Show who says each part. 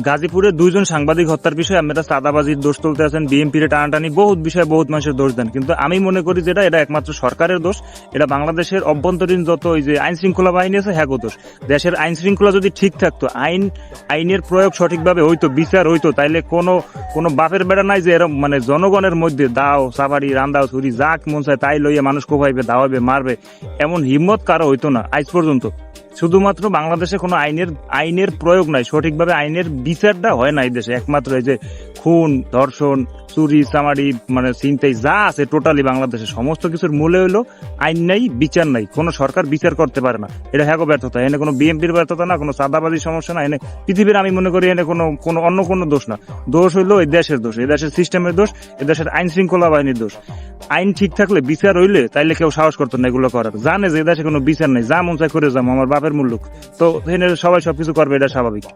Speaker 1: গাজীপুরে 2 জন সাংবাদিক হত্যার বিষয়ে আপনারা চাঁদাবাজির দোষ তুলতে আছেন, বিএনপির টানাটানি, বহুত বিষয়ে বহুত মানুষের দোষ দেন, কিন্তু আমি মনে করি যেটা এটা একমাত্র সরকারের দোষ। এটা বাংলাদেশের অভ্যন্তরীণ যত ওই যে আইন শৃঙ্খলা বাহিনী আছে হ্যাঁ দোষ। দেশের আইন শৃঙ্খলা যদি ঠিক থাকতো, আইনের প্রয়োগ সঠিকভাবে হইতো, বিচার হইতো, তাইলে কোনো বাপের বেড়া নাই যে এরকম মানে জনগণের মধ্যে দাও সাবাড়ি রান্দাও ছুরি যাক মন চায় তাই লইয়া মানুষ কোপাইবে দাওয়াবে মারবে এমন হিম্মত কারো হইতো না আজ পর্যন্ত। শুধুমাত্র বাংলাদেশে কোনো আইনের প্রয়োগ নাই, সঠিকভাবে আইনের বিচারটা হয় না এই দেশে। একমাত্র এই যে খুন, ধর্ষণ, চুরি চামারি মানে ছিনতাই যা আছে টোটালি বাংলাদেশে সমস্ত কিছুর মূলে হইলো আইন নাই, বিচার নাই, কোনো সরকার বিচার করতে পারে না। এটা হ্যাঁ ব্যর্থতা, এনে কোনো বিএনপির ব্যর্থতা না, কোনো চাঁদাবাজির সমস্যা না, এনে পৃথিবীর আমি মনে করি এনে কোনো অন্য কোনো দোষ না। দোষ হইলো এই দেশের দোষ, এই দেশের সিস্টেমের দোষ, এই দেশের আইন শৃঙ্খলা বাহিনীর দোষ। আইন ঠিক থাকলে বিচার হইলে তাইলে কেউ সাহস করতো না এগুলো করার, জানে যে দেশে কোনো বিচার নেই, যা মন চায় করে যাবো আমার বাপের মুল্লুক, তো সবাই সবকিছু করবে, এটা স্বাভাবিক।